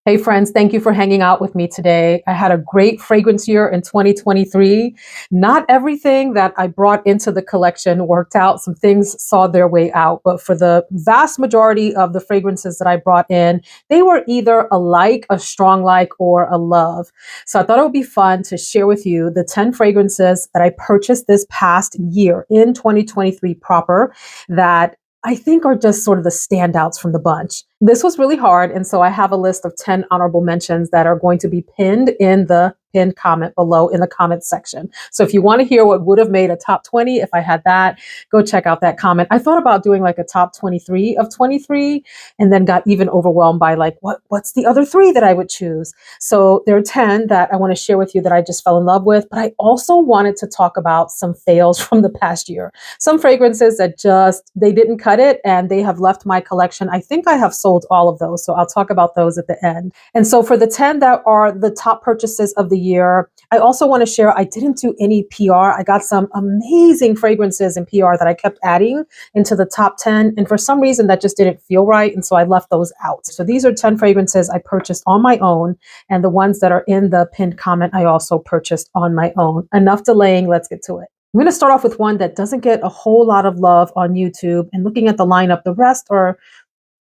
Hey friends, thank you for hanging out with me today. I had a great fragrance year in 2023. Not everything that I brought into the collection worked out. Some things saw their way out, but for the vast majority of the fragrances that I brought in, they were either a like, a strong like, or a love. So I thought it would be fun to share with you the 10 fragrances that I purchased this past year in 2023 proper that I think are just sort of the standouts from the bunch. This was really hard, and so I have a list of 10 honorable mentions that are going to be pinned in the pinned comment below in the comments section. So if you want to hear what would have made a top 20 if I had that, go check out that comment. I thought about doing like a top 23 of 23 and then got even overwhelmed by like what's the other 3 that I would choose. So there are 10 that I want to share with you that I just fell in love with, but I also wanted to talk about some fails from the past year. Some fragrances that just they didn't cut it and they have left my collection. I think I have sold all of those, so I'll talk about those at the end. And so for the 10 that are the top purchases of the year, I also want to share I didn't do any PR. I got some amazing fragrances in PR that I kept adding into the top 10, and for some reason that just didn't feel right, and so I left those out. So these are 10 fragrances I purchased on my own, and the ones that are in the pinned comment I also purchased on my own. Enough delaying, let's get to it. I'm going to start off with one that doesn't get a whole lot of love on YouTube, and looking at the lineup, the rest are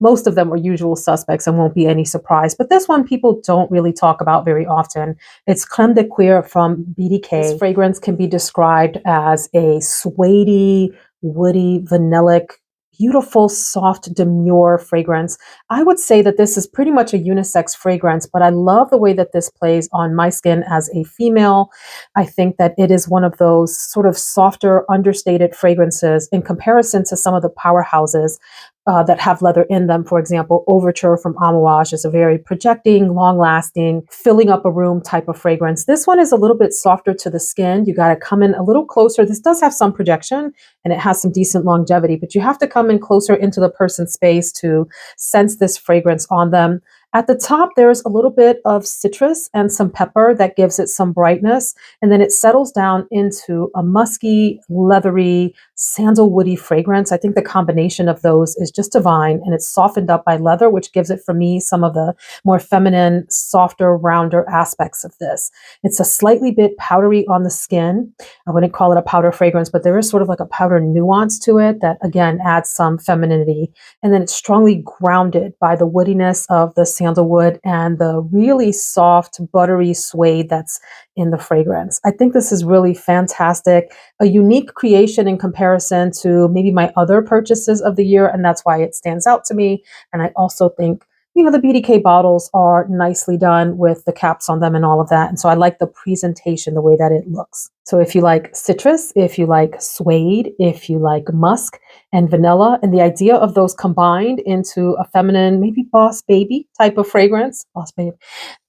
most of them are usual suspects and won't be any surprise. But this one people don't really talk about very often. It's Creme de Cuir from BDK. This fragrance can be described as a suede, woody, vanillic, beautiful, soft, demure fragrance. I would say that this is pretty much a unisex fragrance, but I love the way that this plays on my skin as a female. I think that it is one of those sort of softer, understated fragrances in comparison to some of the powerhouses that have leather in them. For example, Overture from Amouage is a very projecting, long-lasting, filling up a room type of fragrance. This one is a little bit softer to the skin. You got to come in a little closer. This does have some projection and it has some decent longevity, but you have to come in closer into the person's space to sense this fragrance on them. At the top, there's a little bit of citrus and some pepper that gives it some brightness. And then it settles down into a musky, leathery, sandalwoody fragrance. I think the combination of those is just divine. And it's softened up by leather, which gives it, for me, some of the more feminine, softer, rounder aspects of this. It's a slightly bit powdery on the skin. I wouldn't call it a powder fragrance, but there is sort of like a powder nuance to it that, again, adds some femininity. And then it's strongly grounded by the woodiness of the sandalwood and the really soft, buttery suede that's in the fragrance. I think this is really fantastic, a unique creation in comparison to maybe my other purchases of the year, and that's why it stands out to me. And I also think the BDK bottles are nicely done with the caps on them and all of that. And so I like the presentation, the way that it looks. So if you like citrus, if you like suede, if you like musk and vanilla, and the idea of those combined into a feminine, maybe boss baby type of fragrance, boss babe,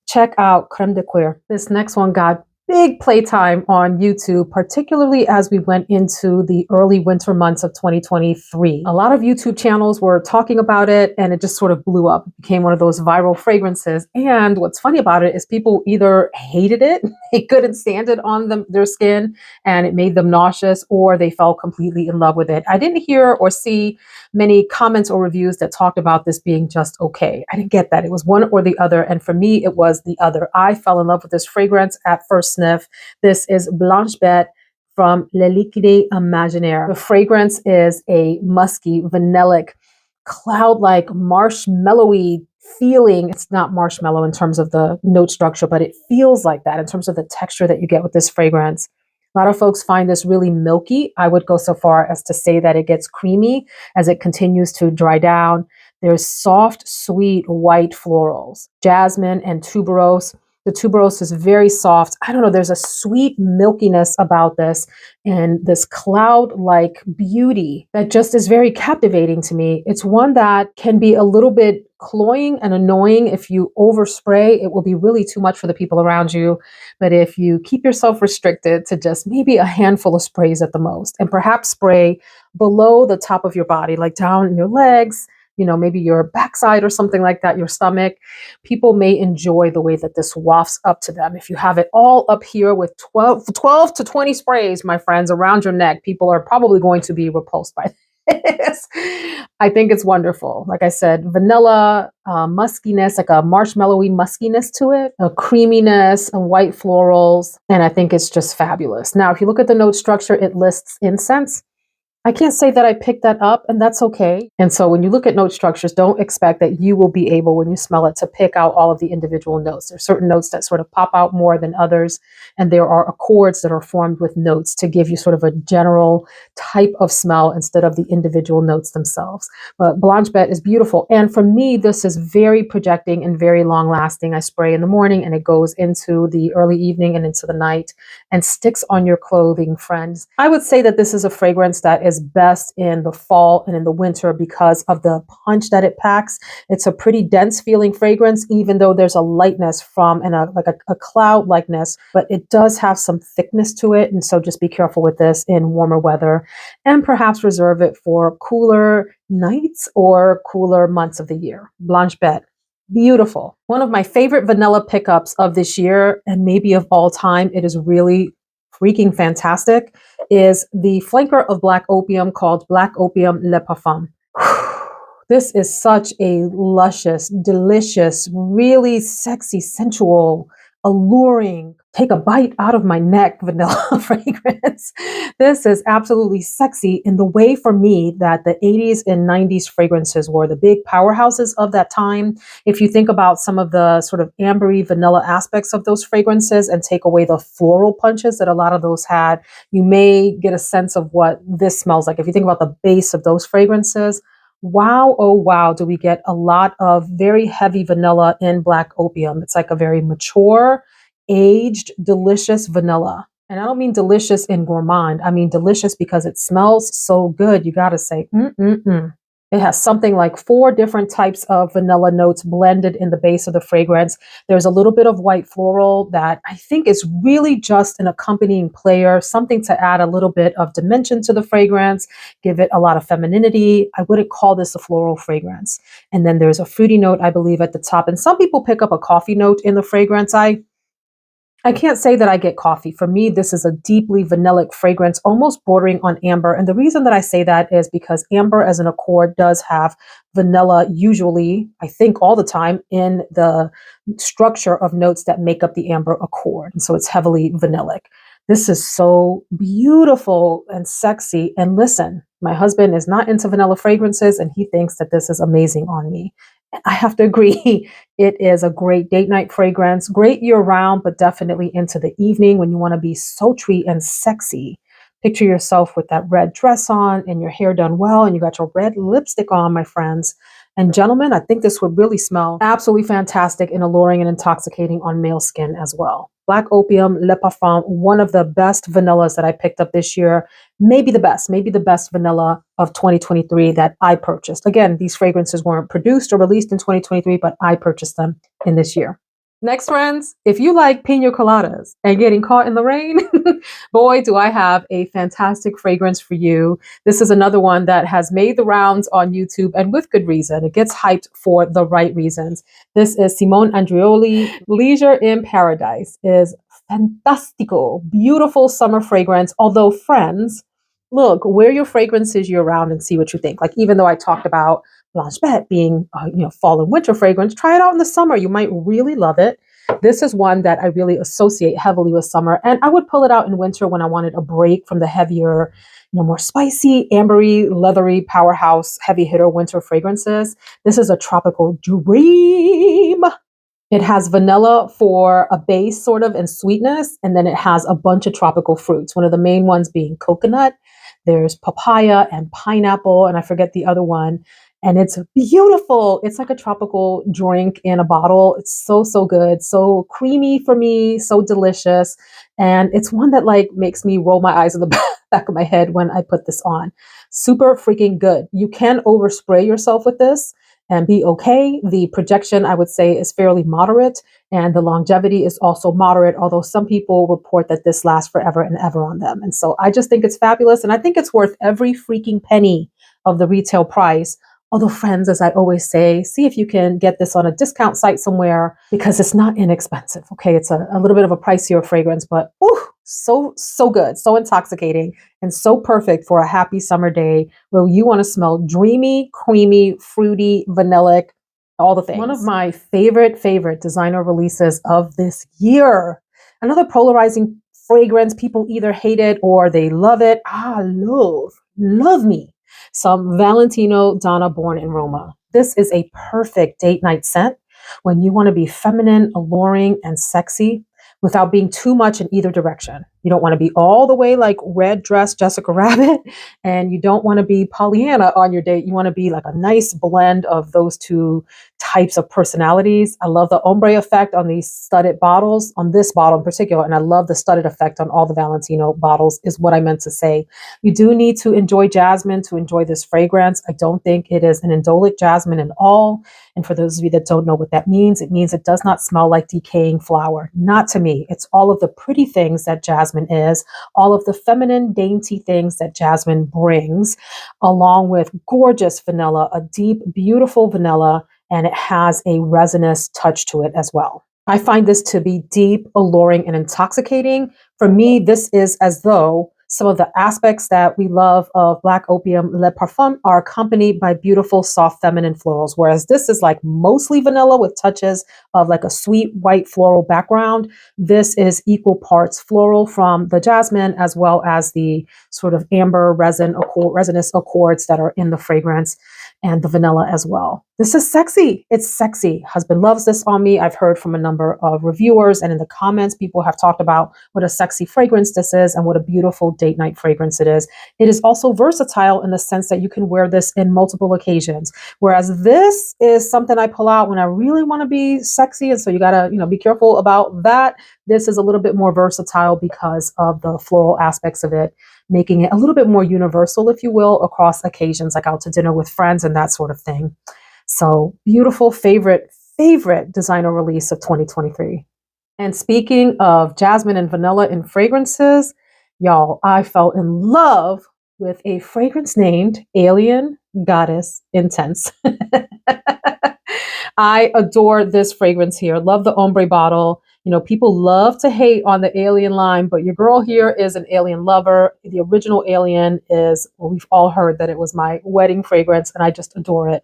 check out Creme de Cuir. This next one got big playtime on YouTube, particularly as we went into the early winter months of 2023. A lot of YouTube channels were talking about it and it just sort of blew up. It became one of those viral fragrances. And what's funny about it is people either hated it, they couldn't stand it on their skin and it made them nauseous, or they fell completely in love with it. I didn't hear or see many comments or reviews that talked about this being just okay. I didn't get that. It was one or the other. And for me, it was the other. I fell in love with this fragrance at first sniff. This is Blanche Bete from Le Liquide Imaginaires. The fragrance is a musky, vanillic, cloud-like, marshmallowy feeling. It's not marshmallow in terms of the note structure, but it feels like that in terms of the texture that you get with this fragrance. A lot of folks find this really milky. I would go so far as to say that it gets creamy as it continues to dry down. There's soft, sweet, white florals, jasmine and tuberose. The tuberose is very soft. I don't know, there's a sweet milkiness about this and this cloud-like beauty that just is very captivating to me. It's one that can be a little bit cloying and annoying. If you overspray, it will be really too much for the people around you. But if you keep yourself restricted to just maybe a handful of sprays at the most, and perhaps spray below the top of your body, like down in your legs, maybe your backside or something like that, your stomach, people may enjoy the way that this wafts up to them. If you have it all up here with 12 to 20 sprays, my friends, around your neck, people are probably going to be repulsed by is. I think it's wonderful. Like I said, vanilla, muskiness, like a marshmallowy muskiness to it, a creaminess, and white florals. And I think it's just fabulous. Now, if you look at the note structure, it lists incense. I can't say that I picked that up, and that's okay. And so when you look at note structures, don't expect that you will be able, when you smell it, to pick out all of the individual notes. There's certain notes that sort of pop out more than others, and there are accords that are formed with notes to give you sort of a general type of smell instead of the individual notes themselves. But Blanche Bete is beautiful. And for me, this is very projecting and very long lasting. I spray in the morning and it goes into the early evening and into the night and sticks on your clothing, friends. I would say that this is a fragrance that is best in the fall and in the winter because of the punch that it packs. It's a pretty dense feeling fragrance, even though there's a lightness from and a cloud likeness, but it does have some thickness to it. And so just be careful with this in warmer weather and perhaps reserve it for cooler nights or cooler months of the year. Blanche Bete. Beautiful. One of my favorite vanilla pickups of this year, and maybe of all time, it is really freaking fantastic, is the flanker of Black Opium called Black Opium Le Parfum. This is such a luscious, delicious, really sexy, sensual, alluring, take a bite out of my neck vanilla fragrance. This is absolutely sexy in the way for me that the 80s and 90s fragrances were the big powerhouses of that time. If you think about some of the sort of ambery vanilla aspects of those fragrances and take away the floral punches that a lot of those had, you may get a sense of what this smells like. If you think about the base of those fragrances, wow, oh wow, do we get a lot of very heavy vanilla in Black Opium. It's like a very mature, aged, delicious vanilla. And I don't mean delicious in gourmand. I mean delicious because it smells so good. You got to say, mm-mm-mm. It has something like 4 different types of vanilla notes blended in the base of the fragrance. There's a little bit of white floral that I think is really just an accompanying player, something to add a little bit of dimension to the fragrance, give it a lot of femininity. I wouldn't call this a floral fragrance. And then there's a fruity note, I believe, at the top. And some people pick up a coffee note in the fragrance. I can't say that I get coffee. For me, this is a deeply vanillic fragrance, almost bordering on amber. And the reason that I say that is because amber as an accord does have vanilla usually, I think all the time, in the structure of notes that make up the amber accord. And so it's heavily vanillic. This is so beautiful and sexy. And listen, my husband is not into vanilla fragrances and he thinks that this is amazing on me. And I have to agree, it is a great date night fragrance, great year round, but definitely into the evening when you want to be sultry and sexy. Picture yourself with that red dress on and your hair done well and you got your red lipstick on, my friends. And gentlemen, I think this would really smell absolutely fantastic and alluring and intoxicating on male skin as well. Black Opium Le Parfum, one of the best vanillas that I picked up this year. Maybe the best vanilla of 2023 that I purchased. Again, these fragrances weren't produced or released in 2023, but I purchased them in this year. Next, friends, if you like pina coladas and getting caught in the rain, boy, do I have a fantastic fragrance for you. This is another one that has made the rounds on YouTube and with good reason. It gets hyped for the right reasons. This is Simone Andreoli. Leisure in Paradise is fantastico, beautiful summer fragrance. Although, friends, look, wear your fragrances year round and see what you think. Like, even though I talked about Blanche Bete being, fall and winter fragrance, try it out in the summer. You might really love it. This is one that I really associate heavily with summer. And I would pull it out in winter when I wanted a break from the heavier, more spicy, ambery, leathery, powerhouse, heavy hitter winter fragrances. This is a tropical dream. It has vanilla for a base sort of and sweetness. And then it has a bunch of tropical fruits. One of the main ones being coconut. There's papaya and pineapple. And I forget the other one. And it's beautiful. It's like a tropical drink in a bottle. It's so, so good. So creamy for me, so delicious. And it's one that like makes me roll my eyes in the back of my head when I put this on. Super freaking good. You can overspray yourself with this and be okay. The projection, I would say, is fairly moderate. And the longevity is also moderate, although some people report that this lasts forever and ever on them. And so I just think it's fabulous. And I think it's worth every freaking penny of the retail price. Although, friends, as I always say, see if you can get this on a discount site somewhere because it's not inexpensive. Okay, it's a little bit of a pricier fragrance, but so good, so intoxicating, and so perfect for a happy summer day where you want to smell dreamy, creamy, fruity, vanillic, all the things. One of my favorite designer releases of this year. Another polarizing fragrance. People either hate it or they love it. Love me some Valentino Donna Born in Roma. This is a perfect date night scent when you want to be feminine, alluring, and sexy without being too much in either direction. You don't want to be all the way like red dress Jessica Rabbit, and you don't want to be Pollyanna on your date. You want to be like a nice blend of those two types of personalities. I love the ombre effect on these studded bottles, on this bottle in particular, and I love the studded effect on all the Valentino bottles, is what I meant to say. You do need to enjoy jasmine to enjoy this fragrance. I don't think it is an indolic jasmine at all. And for those of you that don't know what that means, it means it does not smell like decaying flower. Not to me. It's all of the pretty things that jasmine is, all of the feminine, dainty things that jasmine brings, along with gorgeous vanilla, a deep, beautiful vanilla, and it has a resinous touch to it as well. I find this to be deep, alluring, and intoxicating. For me, this is as though some of the aspects that we love of Black Opium Le Parfum are accompanied by beautiful, soft, feminine florals, whereas this is like mostly vanilla with touches of like a sweet white floral background. This is equal parts floral from the jasmine as well as the sort of amber resinous accords that are in the fragrance, and the vanilla as well. This is sexy. It's sexy. Husband loves this on me. I've heard from a number of reviewers, and in the comments, people have talked about what a sexy fragrance this is and what a beautiful date night fragrance it is. It is also versatile in the sense that you can wear this in multiple occasions. Whereas this is something I pull out when I really want to be sexy. And so you got to, be careful about that. This is a little bit more versatile because of the floral aspects of it, making it a little bit more universal, if you will, across occasions like out to dinner with friends and that sort of thing. So beautiful, favorite designer release of 2023. And speaking of jasmine and vanilla in fragrances, y'all, I fell in love with a fragrance named Alien Goddess Intense. I adore this fragrance here. Love the ombre bottle. People love to hate on the Alien line, but your girl here is an Alien lover. The original Alien is, well, we've all heard that it was my wedding fragrance, and I just adore it.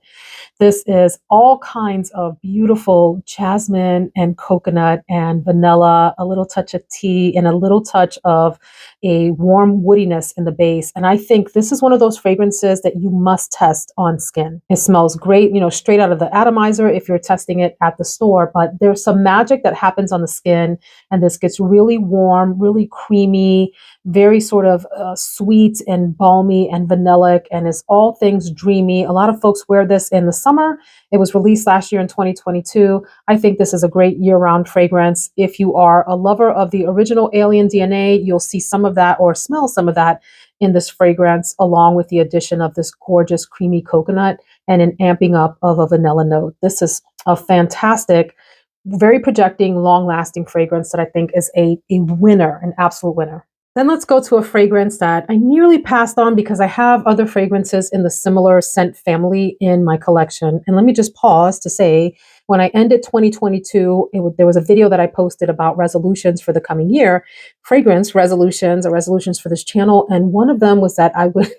This is all kinds of beautiful jasmine and coconut and vanilla, a little touch of tea, and a little touch of a warm woodiness in the base. And I think this is one of those fragrances that you must test on skin. It smells great, straight out of the atomizer if you're testing it at the store, but there's some magic that happens on the skin, and this gets really warm, really creamy, very sort of sweet and balmy and vanillic, and is all things dreamy. A lot of folks wear this in the summer. It was released last year in 2022. I think this is a great year-round fragrance. If you are a lover of the original Alien DNA, you'll see some of that or smell some of that in this fragrance, along with the addition of this gorgeous creamy coconut and an amping up of a vanilla note. This is a fantastic, very projecting, long-lasting fragrance that I think is a winner, an absolute winner. Then let's go to a fragrance that I nearly passed on because I have other fragrances in the similar scent family in my collection. And let me just pause to say, when I ended 2022, there was a video that I posted about resolutions for the coming year, fragrance resolutions or resolutions for this channel. And one of them was that I would,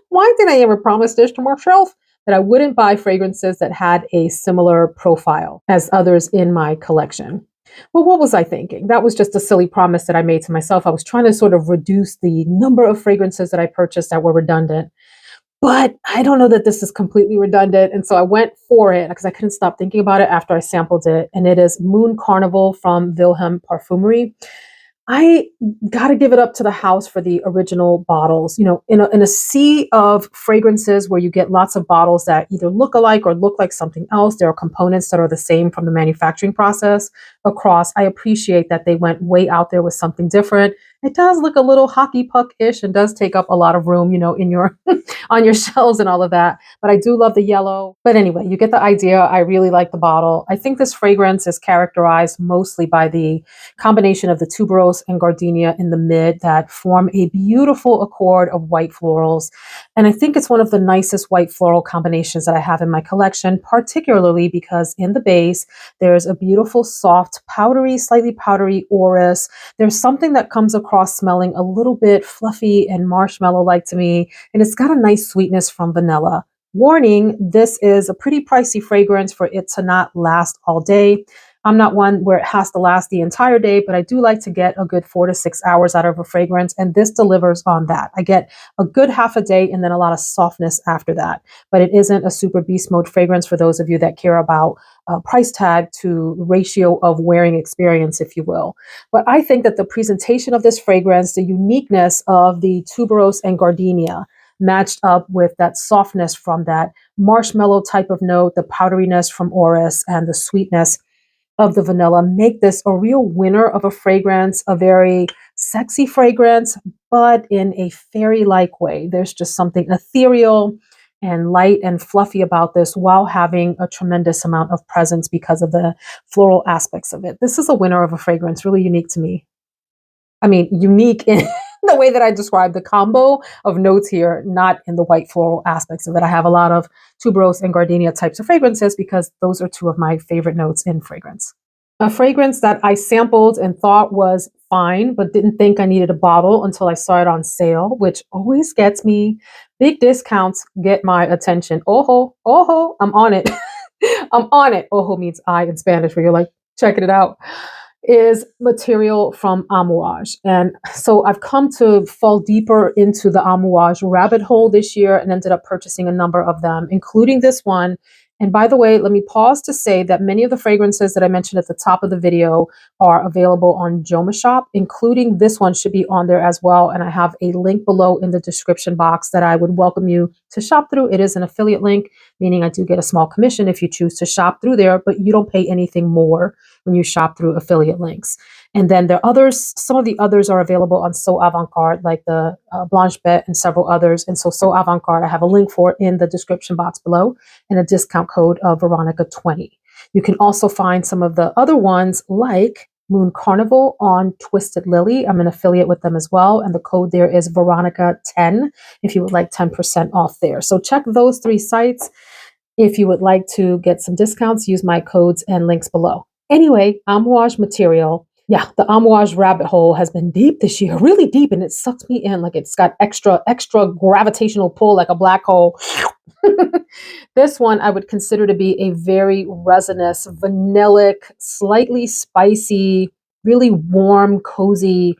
why did I ever promise this to myself? That I wouldn't buy fragrances that had a similar profile as others in my collection. Well, what was I thinking? That was just a silly promise that I made to myself. I was trying to sort of reduce the number of fragrances that I purchased that were redundant. But I don't know that this is completely redundant. And so I went for it because I couldn't stop thinking about it after I sampled it. And it is Moon Carnival from Vilhelm Parfumerie. I got to give it up to the house for the original bottles. In a sea of fragrances where you get lots of bottles that either look alike or look like something else, there are components that are the same from the manufacturing process across. I appreciate that they went way out there with something different. It does look a little hockey puck-ish and does take up a lot of room, in your on your shelves and all of that. But I do love the yellow. But anyway, you get the idea. I really like the bottle. I think this fragrance is characterized mostly by the combination of the tuberose and gardenia in the mid that form a beautiful accord of white florals. And I think it's one of the nicest white floral combinations that I have in my collection, particularly because in the base, there's a beautiful, soft, powdery, slightly powdery orris. There's something that comes across smelling a little bit fluffy and marshmallow-like to me, and it's got a nice sweetness from vanilla. Warning, this is a pretty pricey fragrance for it to not last all day. I'm not one where it has to last the entire day, but I do like to get a good 4 to 6 hours out of a fragrance, and this delivers on that. I get a good half a day and then a lot of softness after that. But it isn't a super beast mode fragrance for those of you that care about price tag to ratio of wearing experience, if you will. But I think that the presentation of this fragrance, the uniqueness of the tuberose and gardenia, matched up with that softness from that marshmallow type of note, the powderiness from orris, and the sweetness of the vanilla, make this a real winner of a fragrance, a very sexy fragrance, but in a fairy-like way. There's just something ethereal and light and fluffy about this while having a tremendous amount of presence because of the floral aspects of it. This is a winner of a fragrance, really unique to me. I mean, unique in the way that I described the combo of notes here, not in the white floral aspects of it. I have a lot of tuberose and gardenia types of fragrances because those are two of my favorite notes in fragrance. A fragrance that I sampled and thought was fine, but didn't think I needed a bottle until I saw it on sale, which always gets me. Big discounts get my attention. Ojo, ojo, I'm on it. I'm on it. Ojo means I in Spanish, where you're like checking it out. Is material from Amouage. And so I've come to fall deeper into the Amouage rabbit hole this year and ended up purchasing a number of them, including this one. And by the way, let me pause to say that many of the fragrances that I mentioned at the top of the video are available on Joma Shop, including this one should be on there as well. And I have a link below in the description box that I would welcome you to shop through. It is an affiliate link, meaning I do get a small commission if you choose to shop through there, but you don't pay anything more when you shop through affiliate links. And then there are others, some of the others are available on So Avant-Garde, like the Blanche, Bete, and several others. And so Avant-Garde, I have a link for in the description box below and a discount code of Veronica20. You can also find some of the other ones like Moon Carnival on Twisted Lily. I'm an affiliate with them as well. And the code there is Veronica10 if you would like 10% off there. So check those 3 sites. If you would like to get some discounts, use my codes and links below. Anyway, Amouage material. Yeah, the Amouage rabbit hole has been deep this year, really deep, and it sucks me in like it's got extra gravitational pull like a black hole. This one I would consider to be a very resinous, vanillic, slightly spicy, really warm, cozy,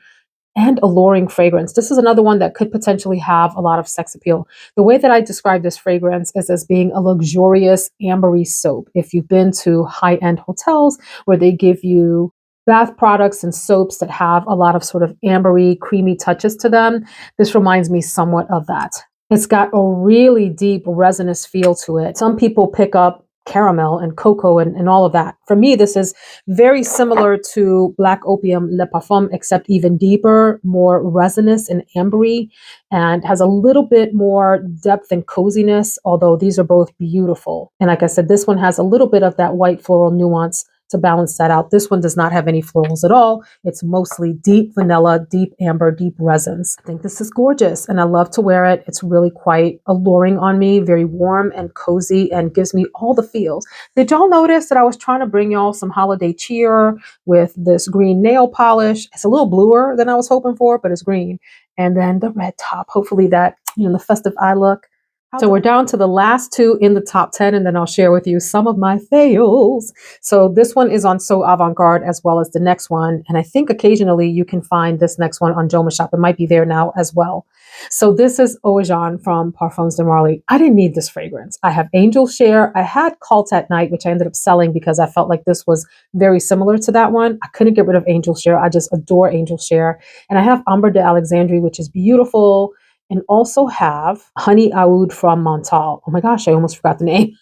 and alluring fragrance. This is another one that could potentially have a lot of sex appeal. The way that I describe this fragrance is as being a luxurious ambery soap. If you've been to high-end hotels where they give you bath products and soaps that have a lot of sort of ambery, creamy touches to them, this reminds me somewhat of that. It's got a really deep resinous feel to it. Some people pick up caramel and cocoa and all of that. For me, this is very similar to Black Opium Le Parfum, except even deeper, more resinous and ambery, and has a little bit more depth and coziness, although these are both beautiful. And like I said, this one has a little bit of that white floral nuance to balance that out. This one does not have any florals at all. It's mostly deep vanilla, deep amber, deep resins. I think this is gorgeous and I love to wear it. It's really quite alluring on me, very warm and cozy and gives me all the feels. Did y'all notice that I was trying to bring y'all some holiday cheer with this green nail polish? It's a little bluer than I was hoping for, but it's green. And then the red top, hopefully that, the festive eye look. So we're down to the last 2 in the top 10, and then I'll share with you some of my fails. So this one is on So Avant-Garde as well as the next one. And I think occasionally you can find this next one on Joma Shop. It might be there now as well. So this is Oajan from Parfums de Marly. I didn't need this fragrance. I have Angel Share. I had Cult at Night, which I ended up selling because I felt like this was very similar to that one. I couldn't get rid of Angel Share. I just adore Angel Share. And I have Ambre de Alexandrie, which is beautiful. And also have Honey Oud from Montal. Oh my gosh, I almost forgot the name.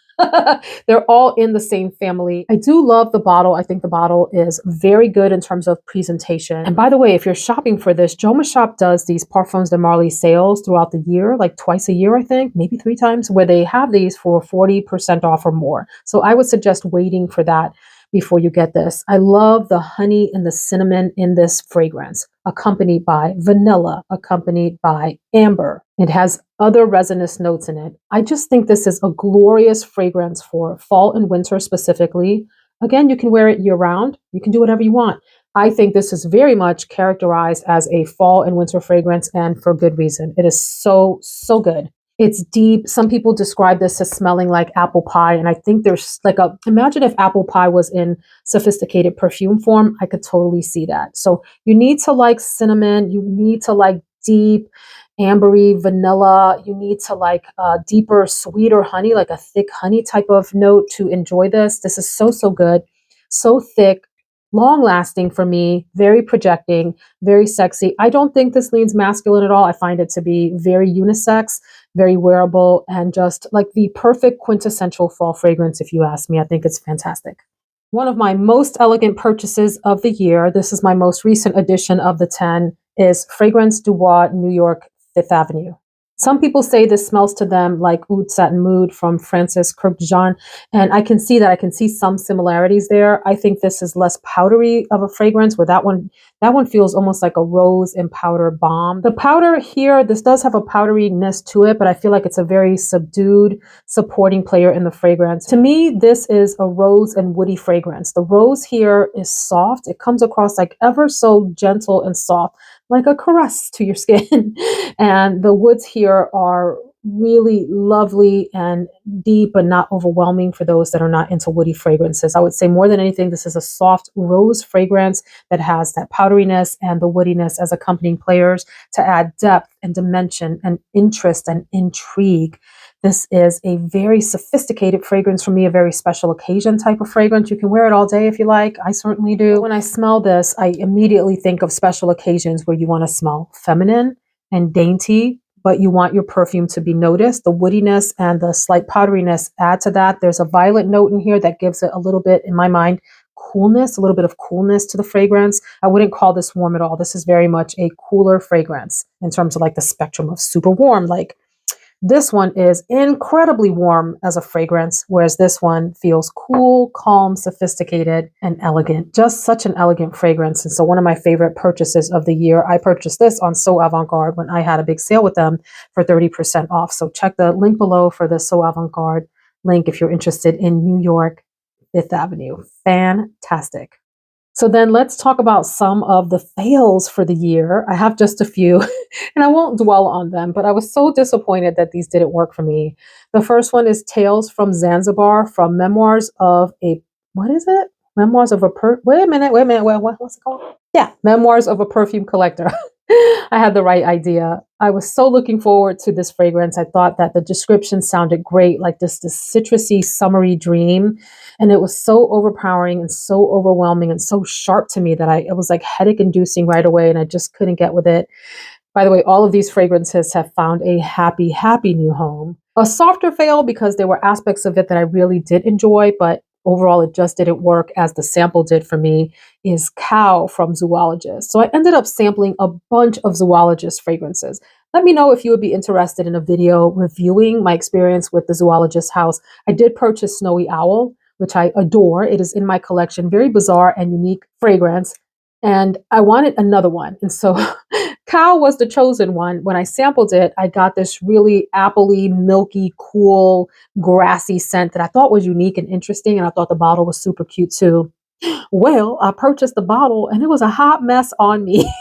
They're all in the same family. I do love the bottle. I think the bottle is very good in terms of presentation. And by the way, if you're shopping for this, Joma Shop does these Parfums de Marly sales throughout the year, like twice a year, I think, maybe 3 times, where they have these for 40% off or more. So I would suggest waiting for that. before you get this. I love the honey and the cinnamon in this fragrance, accompanied by vanilla, accompanied by amber. It has other resinous notes in it. I just think this is a glorious fragrance for fall and winter specifically. Again, you can wear it year round. You can do whatever you want. I think this is very much characterized as a fall and winter fragrance, and for good reason. It is so, so good. It's deep. Some people describe this as smelling like apple pie. And I think there's like imagine if apple pie was in sophisticated perfume form. I could totally see that. So you need to like cinnamon. You need to like deep, ambery vanilla. You need to like deeper, sweeter honey, like a thick honey type of note to enjoy this. This is so, so good. So thick, long lasting for me, very projecting, very sexy. I don't think this leans masculine at all. I find it to be very unisex, very wearable, and just like the perfect quintessential fall fragrance, if you ask me. I think it's fantastic. One of my most elegant purchases of the year, this is my most recent edition of the 10, is Fragrance du Bois New York Fifth Avenue. Some people say this smells to them like Oud Satin Mood from Francis Kurkdjian, and I can see that. I can see some similarities there. I think this is less powdery of a fragrance, where that one feels almost like a rose and powder bomb. The powder here, this does have a powderiness to it, but I feel like it's a very subdued supporting player in the fragrance. To me, this is a rose and woody fragrance. The rose here is soft. It comes across like ever so gentle and soft, like a caress to your skin. And the woods here are really lovely and deep, but not overwhelming for those that are not into woody fragrances. I would say more than anything, this is a soft rose fragrance that has that powderiness and the woodiness as accompanying players to add depth and dimension and interest and intrigue. This is a very sophisticated fragrance for me, a very special occasion type of fragrance. You can wear it all day if you like. I certainly do. When I smell this, I immediately think of special occasions where you want to smell feminine and dainty, but you want your perfume to be noticed. The woodiness and the slight powderiness add to that. There's a violet note in here that gives it a little bit, in my mind, coolness, a little bit of coolness to the fragrance. I wouldn't call this warm at all. This is very much a cooler fragrance in terms of like the spectrum of super warm. Like this one is incredibly warm as a fragrance, whereas this one feels cool, calm, sophisticated, and elegant. Just such an elegant fragrance. And so one of my favorite purchases of the year, I purchased this on So Avant-Garde when I had a big sale with them for 30% off. So check the link below for the So Avant-Garde link if you're interested in New York Fifth Avenue. Fantastic. So then let's talk about some of the fails for the year. I have just a few and I won't dwell on them, but I was so disappointed that these didn't work for me. The first one is Tales from Zanzibar from Memoirs of a, what is it? Memoirs of a, wait a minute, what's it called? Yeah, Memoirs of a Perfume Collector. I had the right idea. I was so looking forward to this fragrance. I thought that the description sounded great, like this citrusy, summery dream. And it was so overpowering and so overwhelming and so sharp to me that it was like headache inducing right away. And I just couldn't get with it. By the way, all of these fragrances have found a happy, happy new home. A softer fail because there were aspects of it that I really did enjoy, but overall it just didn't work as the sample did for me, is Cow from Zoologist. So I ended up sampling a bunch of Zoologist fragrances. Let me know if you would be interested in a video reviewing my experience with the Zoologist house. I did purchase Snowy Owl, which I adore. It is in my collection, very bizarre and unique fragrance. And I wanted another one. And so Cow was the chosen one. When I sampled it, I got this really appley, milky, cool, grassy scent that I thought was unique and interesting. And I thought the bottle was super cute too. Well, I purchased the bottle and it was a hot mess on me.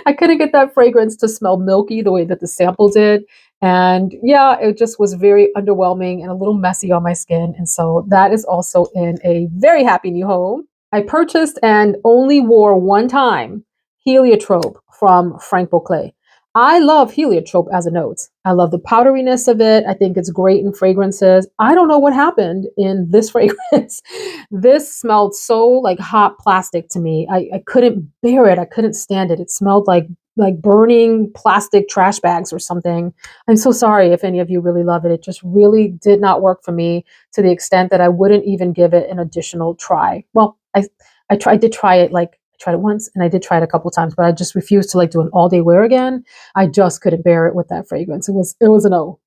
I couldn't get that fragrance to smell milky the way that the sample did. And yeah, it just was very underwhelming and a little messy on my skin. And so that is also in a very happy new home. I purchased and only wore one time Heliotrope from Franck Boclet. I love Heliotrope as a note. I love the powderiness of it. I think it's great in fragrances. I don't know what happened in this fragrance. This smelled so like hot plastic to me. I couldn't bear it. I couldn't stand it. It smelled like burning plastic trash bags or something. I'm so sorry if any of you really love it. It just really did not work for me to the extent that I wouldn't even give it an additional try. Well, I did try it like I tried it once and I did try it a couple times, but I just refused to like do an all day wear again. I just couldn't bear it with that fragrance. It was a no.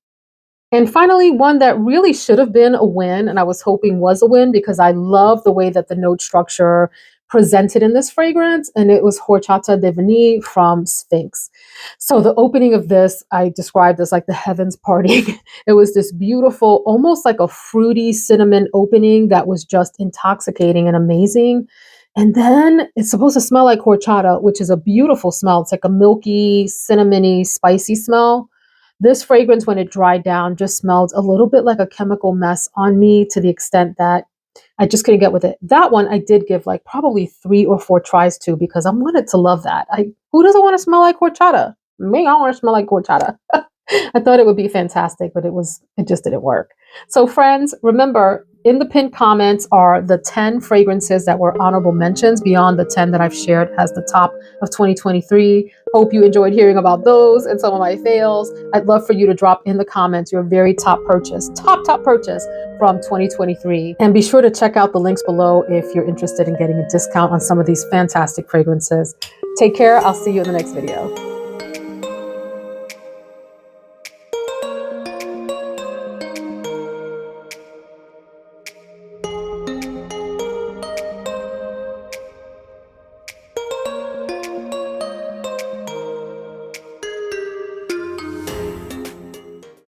And finally, one that really should have been a win, and I was hoping was a win because I love the way that the note structure presented in this fragrance, and it was Horchata de Vanille from Sphinx. So the opening of this, I described as like the heavens parting. It was this beautiful, almost like a fruity cinnamon opening that was just intoxicating and amazing. And then it's supposed to smell like horchata, which is a beautiful smell. It's like a milky, cinnamony, spicy smell. This fragrance, when it dried down, just smelled a little bit like a chemical mess on me to the extent that I just couldn't get with it. That one I did give like probably 3 or 4 tries to because I wanted to love that. Who doesn't want to smell like horchata? Me, I want to smell like horchata. I thought it would be fantastic, but it just didn't work. So friends, remember, in the pinned comments are the 10 fragrances that were honorable mentions beyond the 10 that I've shared as the top of 2023. Hope you enjoyed hearing about those and some of my fails. I'd love for you to drop in the comments your very top purchase from 2023. And be sure to check out the links below if you're interested in getting a discount on some of these fantastic fragrances. Take care. I'll see you in the next video.